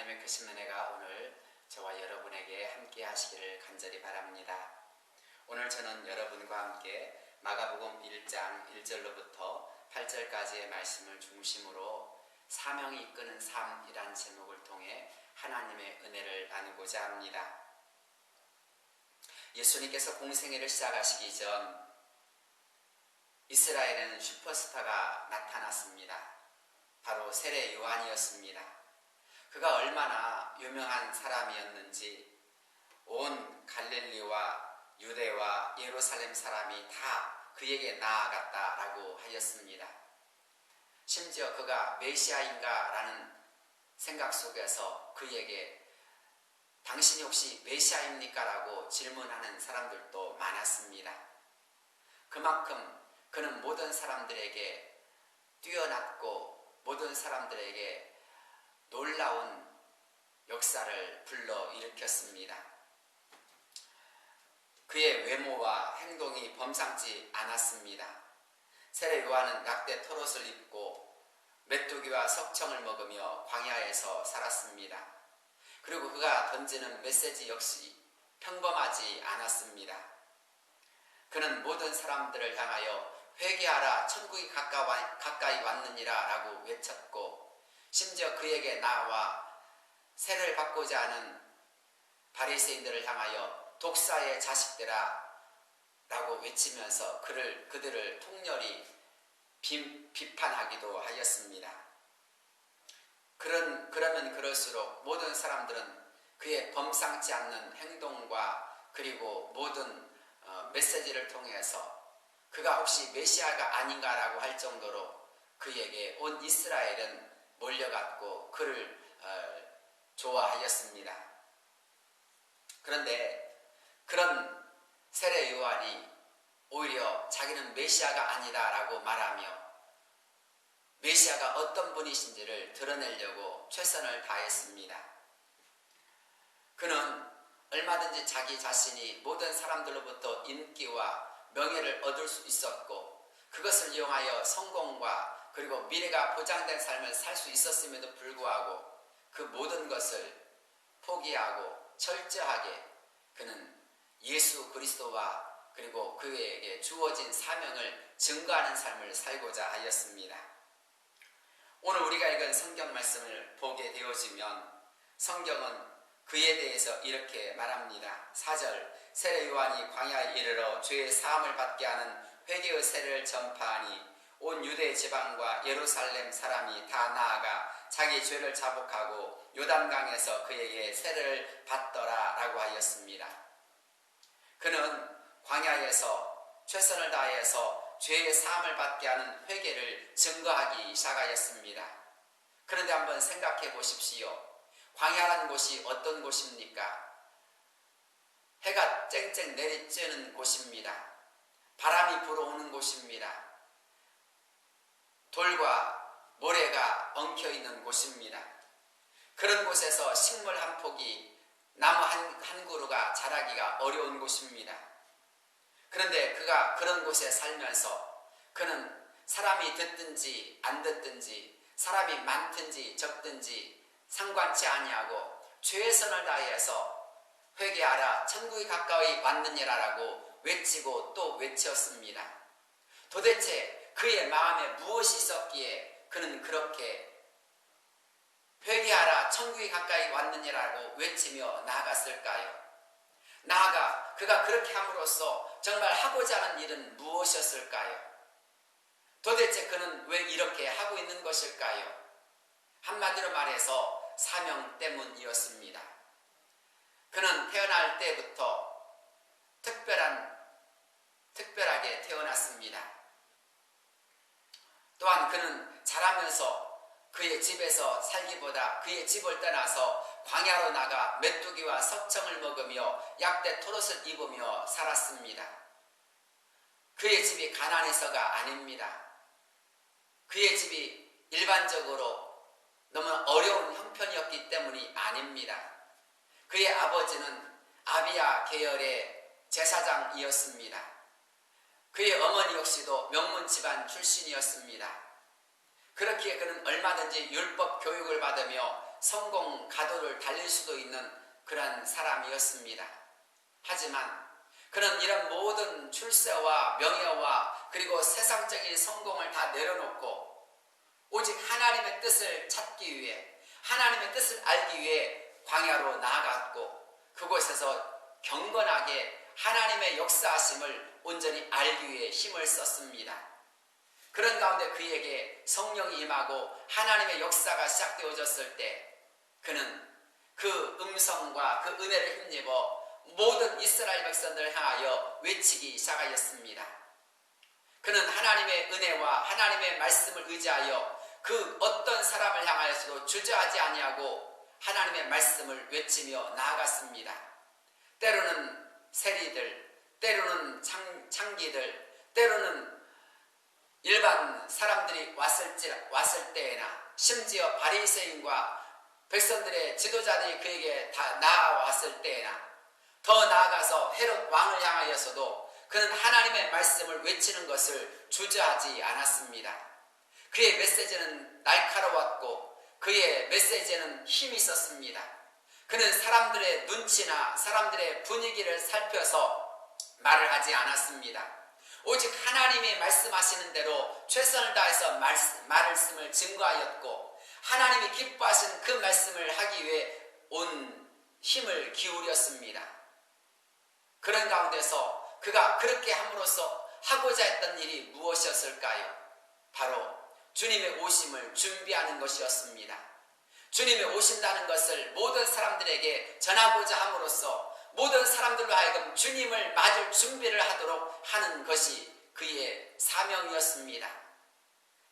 하나님의 크신 은혜가 오늘 저와 여러분에게 함께 하시기를 간절히 바랍니다. 오늘 저는 여러분과 함께 마가복음 1장 1절로부터 8절까지의 말씀을 중심으로 사명이 이끄는 삶이란 제목을 통해 하나님의 은혜를 나누고자 합니다. 예수님께서 공생애를 시작하시기 전 이스라엘에는 슈퍼스타가 나타났습니다. 바로 세례 요한이었습니다. 그가 얼마나 유명한 사람이었는지 온 갈릴리와 유대와 예루살렘 사람이 다 그에게 나아갔다라고 하였습니다. 심지어 그가 메시아인가 라는 생각 속에서 그에게 당신이 혹시 메시아입니까? 라고 질문하는 사람들도 많았습니다. 그만큼 그는 모든 사람들에게 뛰어났고 모든 사람들에게 놀라운 역사를 불러일으켰습니다. 그의 외모와 행동이 범상치 않았습니다. 세례 요한은 낙대 털옷을 입고 메뚜기와 석청을 먹으며 광야에서 살았습니다. 그리고 그가 던지는 메시지 역시 평범하지 않았습니다. 그는 모든 사람들을 향하여 회개하라, 천국이 가까이 왔느니라 라고 외쳤고, 심지어 그에게 나와 세를 받고자 하는 바리새인들을 향하여 독사의 자식들아 라고 외치면서 그들을 통렬히 비판하기도 하였습니다. 그러면 그럴수록 모든 사람들은 그의 범상치 않는 행동과 그리고 모든 메시지를 통해서 그가 혹시 메시아가 아닌가라고 할 정도로 그에게 온 이스라엘은 몰려갔고 그를 좋아하였습니다. 그런데 그런 세례 요한이 오히려 자기는 메시아가 아니다라고 말하며 메시아가 어떤 분이신지를 드러내려고 최선을 다했습니다. 그는 얼마든지 자기 자신이 모든 사람들로부터 인기와 명예를 얻을 수 있었고 그것을 이용하여 성공과 그리고 미래가 보장된 삶을 살 수 있었음에도 불구하고 그 모든 것을 포기하고 철저하게 그는 예수 그리스도와 그리고 그에게 주어진 사명을 증거하는 삶을 살고자 하였습니다. 오늘 우리가 읽은 성경 말씀을 보게 되어지면 성경은 그에 대해서 이렇게 말합니다. 4절 세례 요한이 광야에 이르러 죄의 사함을 받게 하는 회개의 세례를 전파하니 온 유대 지방과 예루살렘 사람이 다 나아가 자기 죄를 자복하고 요단강에서 그에게 세례를 받더라 라고 하였습니다. 그는 광야에서 최선을 다해서 죄의 사함을 받게 하는 회개를 증거하기 시작하였습니다. 그런데 한번 생각해 보십시오. 광야라는 곳이 어떤 곳입니까? 해가 쨍쨍 내리쬐는 곳입니다. 바람이 불어오는 곳입니다. 돌과 모래가 엉켜있는 곳입니다. 그런 곳에서 식물 한 폭이 나무 한 그루가 자라기가 어려운 곳입니다. 그런데 그가 그런 곳에 살면서 그는 사람이 듣든지 안 듣든지 사람이 많든지 적든지 상관치 아니하고 최선을 다해서 회개하라 천국이 가까이 왔느니라라고 외치고 또 외쳤습니다. 도대체 그의 마음에 무엇이 있었기에 그는 그렇게 회개하라 천국이 가까이 왔느니라고 외치며 나아갔을까요? 나아가 그가 그렇게 함으로써 정말 하고자 하는 일은 무엇이었을까요? 도대체 그는 왜 이렇게 하고 있는 것일까요? 한마디로 말해서 사명 때문이었습니다. 그는 태어날 때부터 특별하게 태어났습니다. 또한 그는 자라면서 그의 집에서 살기보다 그의 집을 떠나서 광야로 나가 메뚜기와 석청을 먹으며 약대 털옷을 입으며 살았습니다. 그의 집이 가난해서가 아닙니다. 그의 집이 일반적으로 너무 어려운 형편이었기 때문이 아닙니다. 그의 아버지는 아비야 계열의 제사장이었습니다. 그의 어머니 역시도 명문 집안 출신이었습니다. 그렇기에 그는 얼마든지 율법 교육을 받으며 성공 가도를 달릴 수도 있는 그런 사람이었습니다. 하지만 그는 이런 모든 출세와 명예와 그리고 세상적인 성공을 다 내려놓고 오직 하나님의 뜻을 찾기 위해, 하나님의 뜻을 알기 위해 광야로 나아갔고 그곳에서 경건하게 하나님의 역사하심을 온전히 알기 위해 힘을 썼습니다. 그런 가운데 그에게 성령이 임하고 하나님의 역사가 시작되어졌을 때 그는 그 음성과 그 은혜를 힘입어 모든 이스라엘 백성들을 향하여 외치기 시작하였습니다. 그는 하나님의 은혜와 하나님의 말씀을 의지하여 그 어떤 사람을 향하여서도 주저하지 아니하고 하나님의 말씀을 외치며 나아갔습니다. 때로는 세리들, 때로는 창기들, 때로는 일반 사람들이 왔을 때에나 심지어 바리새인과 백성들의 지도자들이 그에게 다 나아왔을 때에나 더 나아가서 헤롯 왕을 향하여서도 그는 하나님의 말씀을 외치는 것을 주저하지 않았습니다. 그의 메시지는 날카로웠고 그의 메시지에는 힘이 있었습니다. 그는 사람들의 눈치나 사람들의 분위기를 살펴서 말을 하지 않았습니다. 오직 하나님이 말씀하시는 대로 최선을 다해서 말씀을 증거하였고 하나님이 기뻐하신 그 말씀을 하기 위해 온 힘을 기울였습니다. 그런 가운데서 그가 그렇게 함으로써 하고자 했던 일이 무엇이었을까요? 바로 주님의 오심을 준비하는 것이었습니다. 주님이 오신다는 것을 모든 사람들에게 전하고자 함으로써 모든 사람들로 하여금 주님을 맞을 준비를 하도록 하는 것이 그의 사명이었습니다.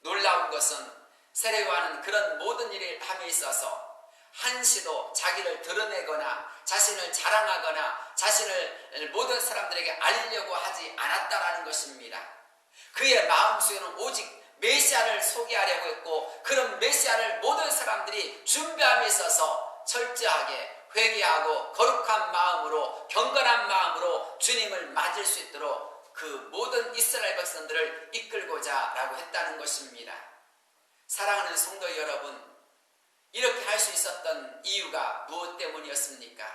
놀라운 것은 세례요한은 그런 모든 일을 함에 있어서 한시도 자기를 드러내거나 자신을 자랑하거나 자신을 모든 사람들에게 알리려고 하지 않았다라는 것입니다. 그의 마음속에는 오직 메시아를 소개하려고 했고 그런 메시아를 모든 사람들이 준비함에 있어서 철저하게 회개하고 거룩한 마음으로 경건한 마음으로 주님을 맞을 수 있도록 그 모든 이스라엘 백성들을 이끌고자 라고 했다는 것입니다. 사랑하는 성도 여러분, 이렇게 할 수 있었던 이유가 무엇 때문이었습니까?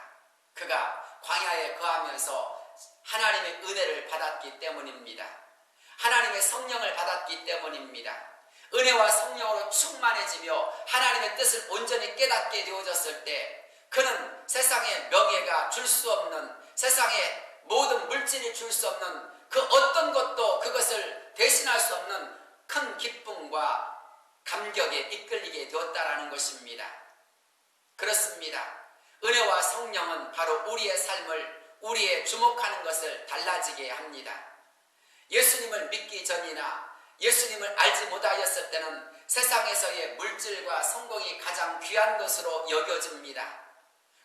그가 광야에 거하면서 하나님의 은혜를 받았기 때문입니다. 하나님의 성령을 받았기 때문입니다. 은혜와 성령으로 충만해지며 하나님의 뜻을 온전히 깨닫게 되어졌을 때 그는 세상의 명예가 줄 수 없는, 세상의 모든 물질이 줄 수 없는 그 어떤 것도 그것을 대신할 수 없는 큰 기쁨과 감격에 이끌리게 되었다라는 것입니다. 그렇습니다. 은혜와 성령은 바로 우리의 삶을, 우리의 주목하는 것을 달라지게 합니다. 예수님을 믿기 전이나 예수님을 알지 못하였을 때는 세상에서의 물질과 성공이 가장 귀한 것으로 여겨집니다.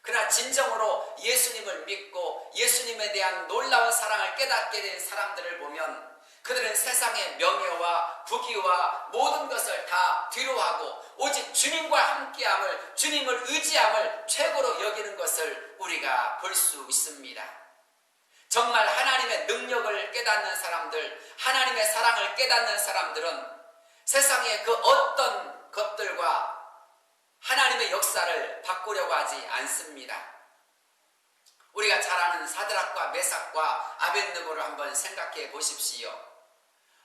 그러나 진정으로 예수님을 믿고 예수님에 대한 놀라운 사랑을 깨닫게 된 사람들을 보면 그들은 세상의 명예와 부귀와 모든 것을 다 뒤로하고 오직 주님과 함께함을, 주님을 의지함을 최고로 여기는 것을 우리가 볼 수 있습니다. 정말 하나님의 능력을 깨닫는 사람들, 하나님의 사랑을 깨닫는 사람들은 세상의 그 어떤 것들과 하나님의 역사를 바꾸려고 하지 않습니다. 우리가 잘 아는 사드락과 메삭과 아벳느고를 한번 생각해 보십시오.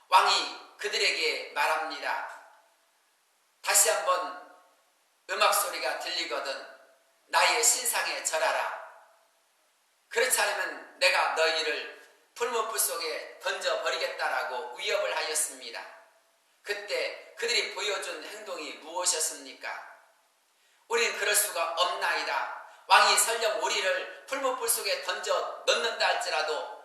왕이 그들에게 말합니다. 다시 한번 음악 소리가 들리거든 나의 신상에 절하라. 그렇지 않으면 내가 너희를 풀무불 속에 던져버리겠다라고 위협을 하였습니다. 그때 그들이 보여준 행동이 무엇이었습니까? 우리는 그럴 수가 없나이다. 왕이 설령 우리를 풀무불 속에 던져 넣는다 할지라도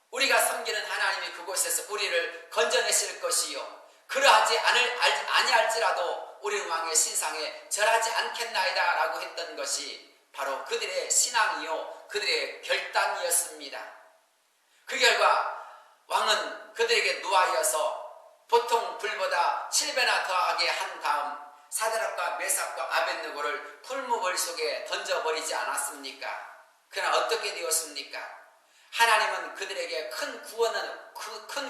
우리가 섬기는 하나님이 그곳에서 우리를 건져내실 것이요 그러하지 아니할지라도 우리는 왕의 신상에 절하지 않겠나이다 라고 했던 것이 바로 그들의 신앙이요 그들의 결단이었습니다. 그 결과 왕은 그들에게 노하여서 보통 불보다 7배나 더하게 한 다음 사드락과 메삭과 아벳느고를 풀무불 속에 던져버리지 않았습니까? 그러나 어떻게 되었습니까? 하나님은 그들에게 큰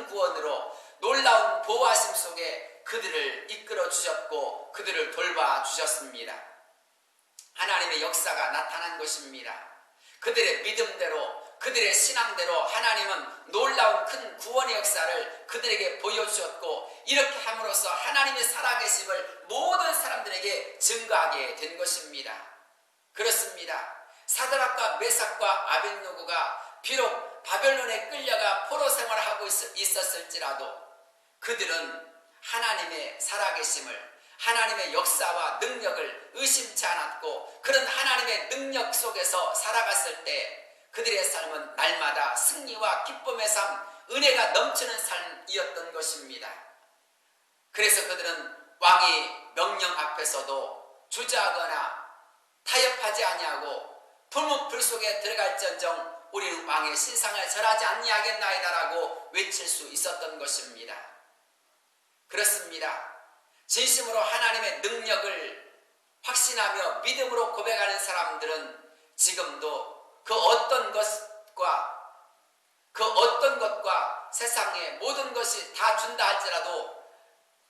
구원으로 놀라운 보호하심 속에 그들을 이끌어 주셨고 그들을 돌봐 주셨습니다. 하나님의 역사가 나타난 것입니다. 그들의 믿음대로, 그들의 신앙대로 하나님은 놀라운 큰 구원의 역사를 그들에게 보여주었고, 이렇게 함으로써 하나님의 살아계심을 모든 사람들에게 증거하게 된 것입니다. 그렇습니다. 사드락과 메삭과 아벳느고가 비록 바벨론에 끌려가 포로 생활을 하고 있었을지라도 그들은 하나님의 살아계심을, 하나님의 역사와 능력을 의심치 않았고, 그런 하나님의 능력 속에서 살아갔을 때 그들의 삶은 날마다 승리와 기쁨의 삶, 은혜가 넘치는 삶이었던 것입니다. 그래서 그들은 왕의 명령 앞에서도 주저하거나 타협하지 아니하고 불문불 속에 들어갈지언정 우리는 왕의 신상을 절하지 아니하겠나이다라고 외칠 수 있었던 것입니다. 그렇습니다. 진심으로 하나님의 능력을 확신하며 믿음으로 고백하는 사람들은 지금도 그 어떤 것과 세상의 모든 것이 다 준다 할지라도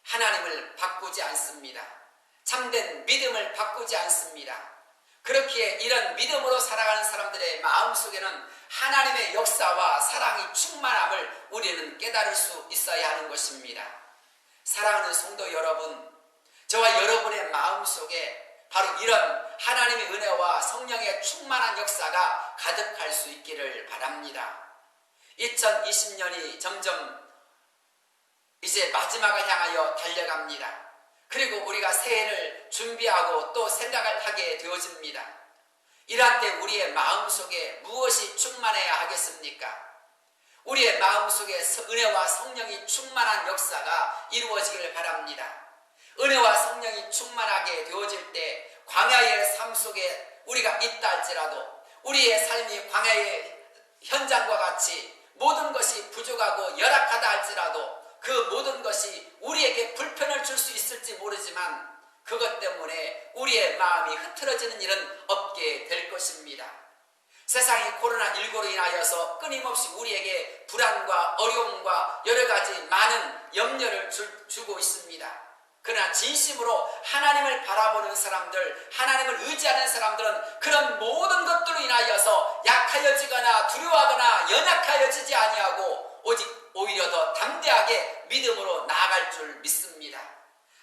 하나님을 바꾸지 않습니다. 참된 믿음을 바꾸지 않습니다. 그렇기에 이런 믿음으로 살아가는 사람들의 마음속에는 하나님의 역사와 사랑이 충만함을 우리는 깨달을 수 있어야 하는 것입니다. 사랑하는 성도 여러분, 저와 여러분의 마음속에 바로 이런 하나님의 은혜와 성령의 충만한 역사가 가득할 수 있기를 바랍니다. 2020년이 점점 이제 마지막을 향하여 달려갑니다. 그리고 우리가 새해를 준비하고 또 생각을 하게 되어집니다. 이러한 때 우리의 마음속에 무엇이 충만해야 하겠습니까? 우리의 마음속에 은혜와 성령이 충만한 역사가 이루어지기를 바랍니다. 은혜와 성령이 충만하게 되어질 때 광야의 삶 속에 우리가 있다 할지라도 우리의 삶이 광야의 현장과 같이 모든 것이 부족하고 열악하다 할지라도 그 모든 것이 우리에게 불편을 줄 수 있을지 모르지만 그것 때문에 우리의 마음이 흐트러지는 일은 없게 될 것입니다. 세상이 코로나19로 인하여서 끊임없이 우리에게 불안과 어려움과 여러 가지 많은 염려를 주고 있습니다. 그러나 진심으로 하나님을 바라보는 사람들, 하나님을 의지하는 사람들은 그런 모든 것들로 인하여서 약하여지거나 두려워하거나 연약하여지지 아니하고 오직 오히려 더 담대하게 믿음으로 나아갈 줄 믿습니다.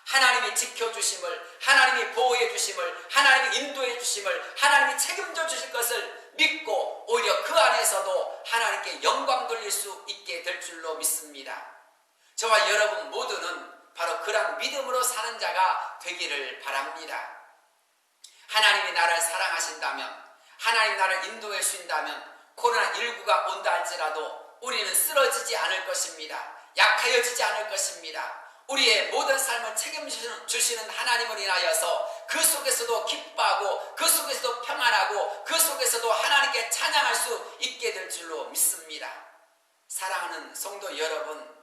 하나님이 지켜주심을, 하나님이 보호해 주심을, 하나님이 인도해 주심을, 하나님이 책임져 주실 것을 믿고 오히려 그 안에서도 하나님께 영광 돌릴 수 있게 될 줄로 믿습니다. 저와 여러분 모두는 바로 그런 믿음으로 사는 자가 되기를 바랍니다. 하나님이 나를 사랑하신다면, 하나님 나를 인도해 주신다면 코로나19가 온다 할지라도 우리는 쓰러지지 않을 것입니다. 약하여지지 않을 것입니다. 우리의 모든 삶을 책임주시는 하나님을 인하여서 그 속에서도 기뻐하고 그 속에서도 평안하고 그 속에서도 하나님께 찬양할 수 있게 될 줄로 믿습니다. 사랑하는 성도 여러분,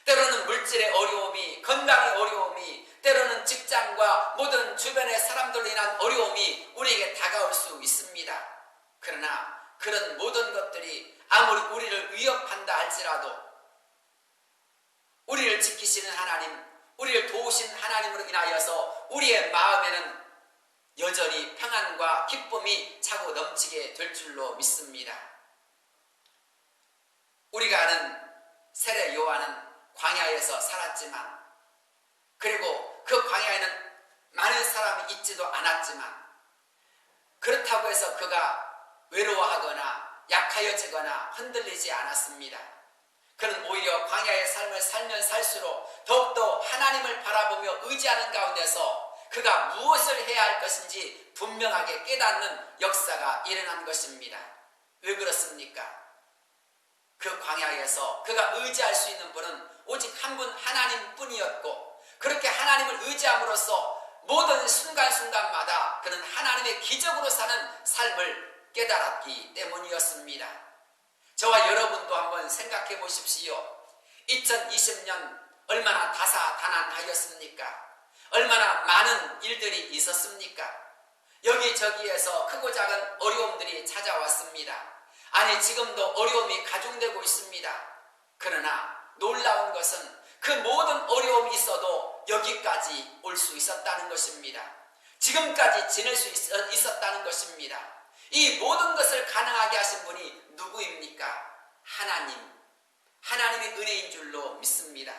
때로는 물질의 어려움이, 건강의 어려움이, 때로는 직장과 모든 주변의 사람들로 인한 어려움이 우리에게 다가올 수 있습니다. 그러나 그런 모든 것들이 아무리 우리를 위협한다 할지라도 우리를 지키시는 하나님, 우리를 도우신 하나님으로 인하여서 우리의 마음에는 여전히 평안과 기쁨이 차고 넘치게 될 줄로 믿습니다. 우리가 아는 세례 요한은 광야에서 살았지만, 그리고 그 광야에는 많은 사람이 있지도 않았지만, 그렇다고 해서 그가 외로워하거나 약하여지거나 흔들리지 않았습니다. 그는 오히려 광야의 삶을 살면 살수록 더욱더 하나님을 바라보며 의지하는 가운데서 그가 무엇을 해야 할 것인지 분명하게 깨닫는 역사가 일어난 것입니다. 왜 그렇습니까? 그 광야에서 그가 의지할 수 있는 분은 오직 한 분 하나님뿐이었고, 그렇게 하나님을 의지함으로써 모든 순간순간마다 그는 하나님의 기적으로 사는 삶을 깨달았기 때문이었습니다. 저와 여러분도 한번 생각해 보십시오. 2020년 얼마나 다사다난하였습니까? 얼마나 많은 일들이 있었습니까? 여기저기에서 크고 작은 어려움들이 찾아왔습니다. 아니, 지금도 어려움이 가중되고 있습니다. 그러나 놀라운 것은 그 모든 어려움이 있어도 여기까지 올 수 있었다는 것입니다. 지금까지 지낼 수 있었다는 것입니다. 이 모든 것을 가능하게 하신 분이 누구입니까? 하나님의 은혜인 줄로 믿습니다.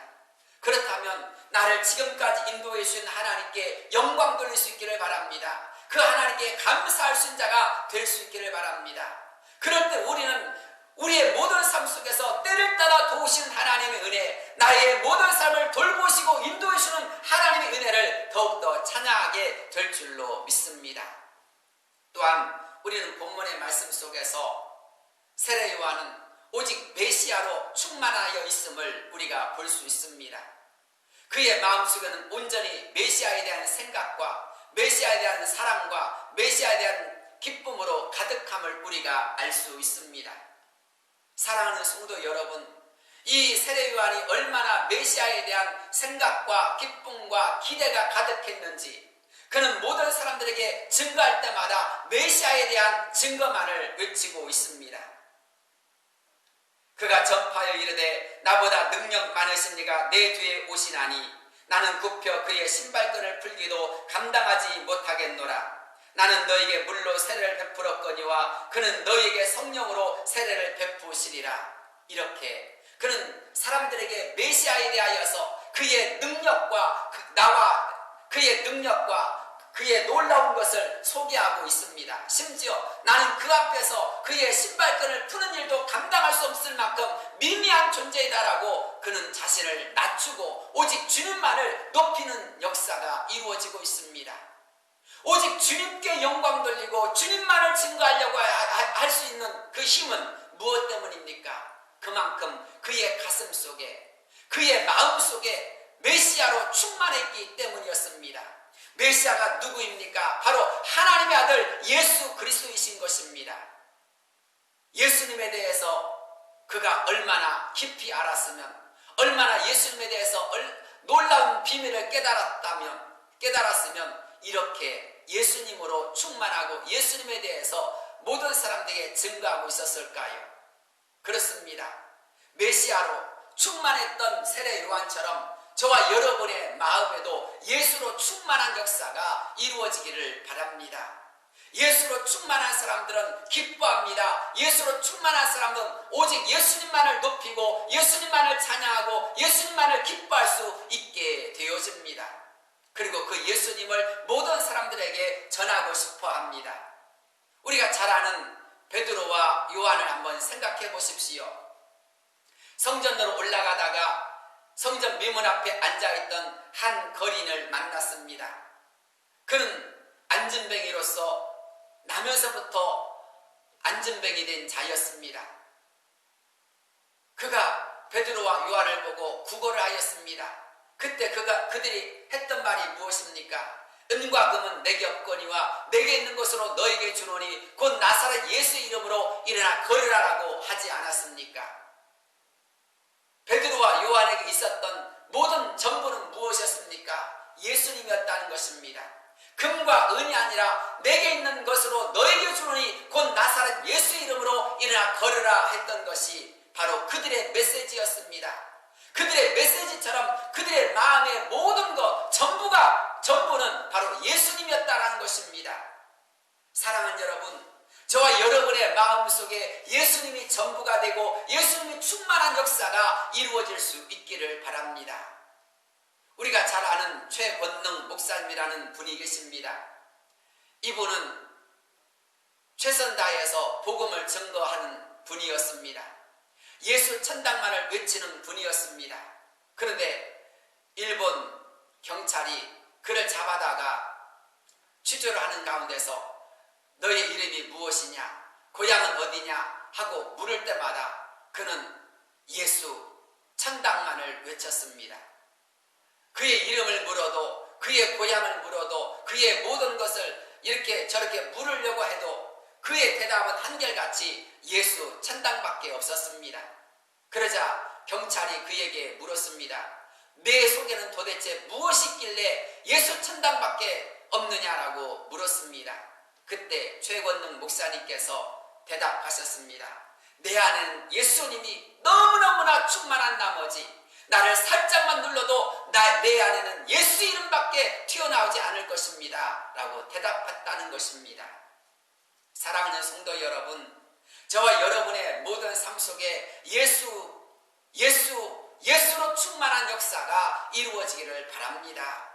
그렇다면 나를 지금까지 인도해 주신 하나님께 영광 돌릴 수 있기를 바랍니다. 그 하나님께 감사할 수 있는 자가 될 수 있기를 바랍니다. 그럴 때 우리는 우리의 모든 삶 속에서 때를 따라 도우시는 하나님의 은혜, 나의 모든 삶을 돌보시고 인도해 주는 하나님의 은혜를 더욱더 찬양하게 될 줄로 믿습니다. 또한 우리는 본문의 말씀 속에서 세례 요한은 오직 메시아로 충만하여 있음을 우리가 볼 수 있습니다. 그의 마음속에는 온전히 메시아에 대한 생각과 메시아에 대한 사랑과 메시아에 대한 기쁨으로 가득함을 우리가 알 수 있습니다. 사랑하는 성도 여러분, 이 세례 요한이 얼마나 메시아에 대한 생각과 기쁨과 기대가 가득했는지 그는 모든 사람들에게 증거할 때마다 메시아에 대한 증거만을 외치고 있습니다. 그가 전파하여 이르되 나보다 능력 많으신 이가 내 뒤에 오시나니 나는 굽혀 그의 신발끈을 풀기도 감당하지 못하겠노라. 나는 너에게 물로 세례를 베풀었거니와 그는 너에게 성령으로 세례를 베푸시리라. 이렇게 그는 사람들에게 메시아에 대하여서 그의 능력과 그의 놀라운 것을 소개하고 있습니다. 심지어 나는 그 앞에서 그의 신발끈을 푸는 일도 감당할 수 없을 만큼 미미한 존재이다라고 그는 자신을 낮추고 오직 주님만을 높이는 역사가 이루어지고 있습니다. 오직 주님께 영광 돌리고 주님만을 증거하려고 할 수 있는 그 힘은 무엇 때문입니까? 그만큼 그의 가슴 속에 그의 마음 속에 메시아로 충만했기 때문이었습니다. 메시아가 누구입니까? 바로 하나님의 아들 예수 그리스도이신 것입니다. 예수님에 대해서 그가 얼마나 깊이 알았으면, 얼마나 예수님에 대해서 놀라운 비밀을 깨달았으면 이렇게 예수님으로 충만하고 예수님에 대해서 모든 사람들에게 증거하고 있었을까요? 그렇습니다. 메시아로 충만했던 세례 요한처럼 저와 여러분의 마음에도 예수로 충만한 역사가 이루어지기를 바랍니다. 예수로 충만한 사람들은 기뻐합니다. 예수로 충만한 사람들은 오직 예수님만을 높이고 예수님만을 찬양하고 예수님만을 기뻐할 수 있게 되어집니다. 그리고 그 예수님을 모든 사람들에게 전하고 싶어 합니다. 우리가 잘 아는 베드로와 요한을 한번 생각해 보십시오. 성전으로 올라가다가 성전 미문 앞에 앉아있던 한 거린을 만났습니다. 그는 안진뱅이로서 나면서부터 안진뱅이 된 자였습니다. 그가 베드로와 요한을 보고 구걸을 하였습니다. 그때 그들이 했던 말이 무엇입니까? 은과 금은 내게 없거니와 내게 있는 것으로 너에게 주노니 곧 나사렛 예수의 이름으로 일어나 걸으라라고 하지 않았습니까? 베드로와 요한에게 있었던 모든 전부는 무엇이었습니까? 예수님이었다는 것입니다. 금과 은이 아니라 내게 있는 것으로 너에게 주노니 곧 나사렛 예수의 이름으로 일어나 걸으라 했던 것이 바로 그들의 메시지였습니다. 그들의 메시지처럼 그들의 마음의 모든 것 전부는 바로 예수님이었다는 것입니다. 사랑하는 여러분, 저와 여러분의 마음속에 예수님이 전부가 되고 예수님이 충만한 역사가 이루어질 수 있기를 바랍니다. 우리가 잘 아는 최권능 목사님이라는 분이 계십니다. 이분은 최선 다해서 복음을 증거하는 분이었습니다. 예수 천당만을 외치는 분이었습니다. 그런데 일본 경찰이 그를 잡아다가 취조를 하는 가운데서 너의 이름이 무엇이냐, 고향은 어디냐 하고 물을 때마다 그는 예수 천당만을 외쳤습니다. 그의 이름을 물어도, 그의 고향을 물어도, 그의 모든 것을 이렇게 저렇게 물으려고 해도 그의 대답은 한결같이 예수 천당밖에 없었습니다. 그러자 경찰이 그에게 물었습니다. 내 속에는 도대체 무엇이 있길래 예수 천당밖에 없느냐라고 물었습니다. 그때 최권능 목사님께서 대답하셨습니다. 내 안에는 예수님이 너무너무나 충만한 나머지 나를 살짝만 눌러도 내 안에는 예수 이름밖에 튀어나오지 않을 것입니다 라고 대답했다는 것입니다. 사랑하는 성도 여러분, 저와 여러분의 모든 삶 속에 예수로 충만한 역사가 이루어지기를 바랍니다.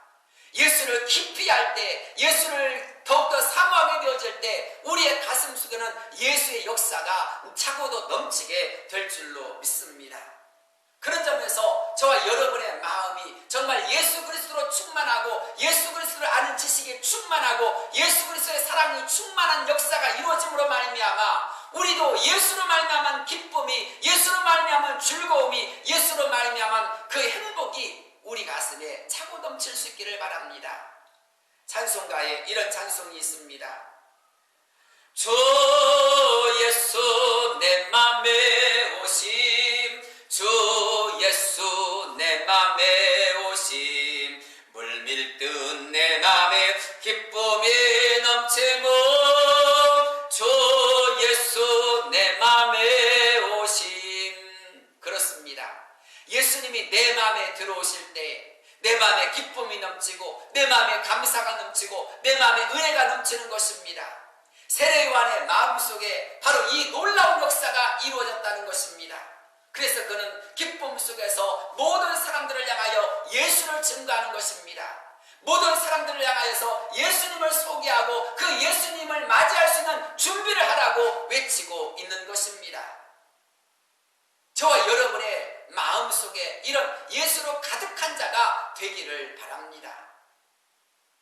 예수를 깊이 알 때, 예수를 더욱더 사모하게 되어질 때 우리의 가슴 속에는 예수의 역사가 차고도 넘치게 될 줄로 믿습니다. 그런 점에서 저와 여러분의 마음이 정말 예수 그리스도로 충만하고 예수 그리스도를 아는 지식에 충만하고 예수 그리스도의 사랑이 충만한 역사가 이루어짐으로 말미암아 우리도 예수로 말미암은 기쁨이, 예수로 말미암은 즐거움이, 예수로 말미암은 그 행복이 우리 가슴에 차고 넘칠 수 있기를 바랍니다. 찬송가에 이런 찬송이 있습니다. 주 예수 내 맘에 오심, 주 예수 내 맘에 오심, 물밀듯 내 맘에 기쁨이 넘치고 주 예수 내 맘에 오심. 그렇습니다. 예수님이 내 마음에 들어오실 때 내 마음에 기쁨이 넘치고 내 마음에 감사가 넘치고 내 마음에 은혜가 넘치는 것입니다. 세례 요한의 마음속에 바로 이 놀라운 역사가 이루어졌다는 것입니다. 그래서 그는 기쁨 속에서 모든 사람들을 향하여 예수를 증거하는 것입니다. 모든 사람들을 향하여서 예수님을 소개하고 그 예수님을 맞이할 수 있는 준비를 하라고 외치고 있는 것입니다. 저와 여러분의 마음속에 이런 예수로 가득한 자가 되기를 바랍니다.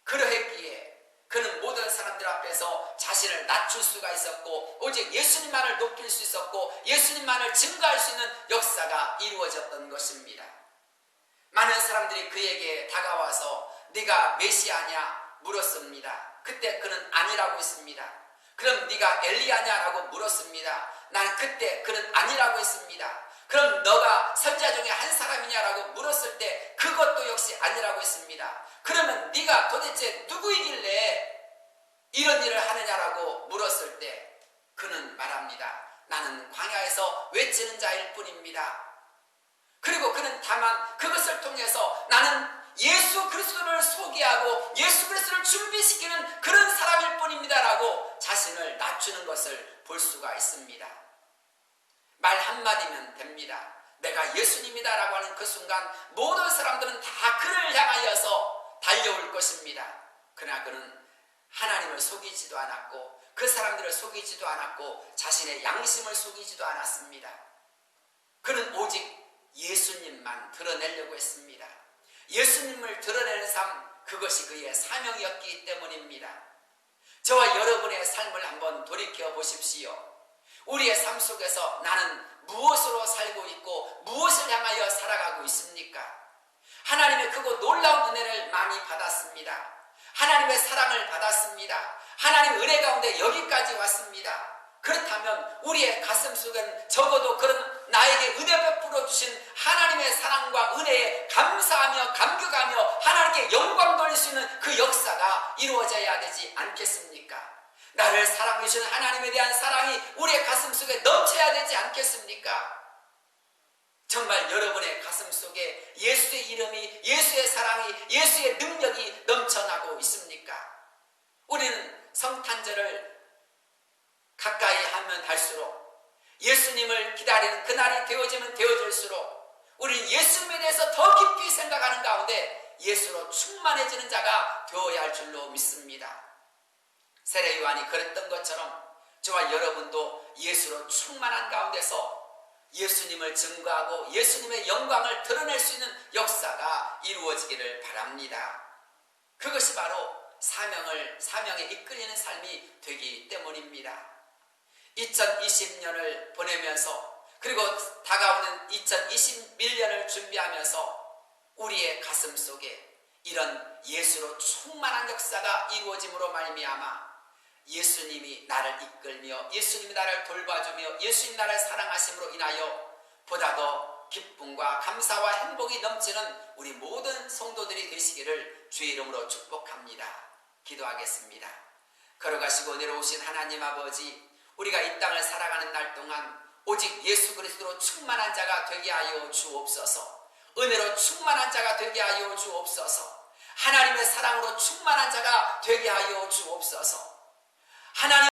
그러했기에 그는 모든 사람들 앞에서 자신을 낮출 수가 있었고 오직 예수님만을 높일 수 있었고 예수님만을 증거할 수 있는 역사가 이루어졌던 것입니다. 많은 사람들이 그에게 다가와서 네가 메시아냐 물었습니다. 그때 그는 아니라고 했습니다. 그럼 네가 엘리야냐라고 물었습니다. 난 그때 그는 아니라고 했습니다. 그럼 너가 선지자 중에 한 사람이냐라고 물었을 때 그것도 역시 아니라고 했습니다. 그러면 네가 도대체 누구이길래 이런 일을 하느냐라고 물었을 때 그는 말합니다. 나는 광야에서 외치는 자일 뿐입니다. 그리고 그는 다만 그것을 통해서 나는 예수 그리스도를 소개하고 예수 그리스도를 준비시키는 그런 사람일 뿐입니다라고 자신을 낮추는 것을 볼 수가 있습니다. 말 한마디면 됩니다. 내가 예수님이다라고 하는 그 순간 모든 사람들은 다 그를 향하여서 달려올 것입니다. 그러나 그는 하나님을 속이지도 않았고 그 사람들을 속이지도 않았고 자신의 양심을 속이지도 않았습니다. 그는 오직 예수님만 드러내려고 했습니다. 예수님을 드러내는 삶, 그것이 그의 사명이었기 때문입니다. 저와 여러분의 삶을 한번 돌이켜 보십시오. 우리의 삶 속에서 나는 무엇으로 살고 있고 무엇을 향하여 살아가고 있습니까? 하나님의 크고 놀라운 은혜를 많이 받았습니다. 하나님의 사랑을 받았습니다. 하나님의 은혜 가운데 여기까지 왔습니다. 그렇다면 우리의 가슴 속에는 적어도 그런 나에게 은혜 베풀어 주신 하나님의 사랑과 은혜에 감사하며 감격하며 하나님께 영광 돌릴 수 있는 그 역사가 이루어져야 되지 않겠습니까? 나를 사랑해 주시는 하나님에 대한 사랑이 우리의 가슴 속에 넘쳐야 되지 않겠습니까? 정말 여러분의 가슴 속에 예수의 이름이, 예수의 사랑이, 예수의 능력이 넘쳐나고 있습니까? 우리는 성탄절을 가까이 하면 할수록 예수님을 기다리는 그날이 되어지면 되어질수록 우리는 예수님에 대해서 더 깊이 생각하는 가운데 예수로 충만해지는 자가 되어야 할 줄로 믿습니다. 세례 요한이 그랬던 것처럼 저와 여러분도 예수로 충만한 가운데서 예수님을 증거하고 예수님의 영광을 드러낼 수 있는 역사가 이루어지기를 바랍니다. 그것이 바로 사명에 이끌리는 삶이 되기 때문입니다. 2020년을 보내면서 그리고 다가오는 2021년을 준비하면서 우리의 가슴 속에 이런 예수로 충만한 역사가 이루어짐으로 말미암아 예수님이 나를 이끌며 예수님이 나를 돌봐주며 예수님이 나를 사랑하심으로 인하여 보다 더 기쁨과 감사와 행복이 넘치는 우리 모든 성도들이 되시기를 주의 이름으로 축복합니다. 기도하겠습니다. 걸어가시고 내려오신 하나님 아버지, 우리가 이 땅을 살아가는 날 동안 오직 예수 그리스도로 충만한 자가 되게 하여 주옵소서. 은혜로 충만한 자가 되게 하여 주옵소서. 하나님의 사랑으로 충만한 자가 되게 하여 주옵소서. 하나님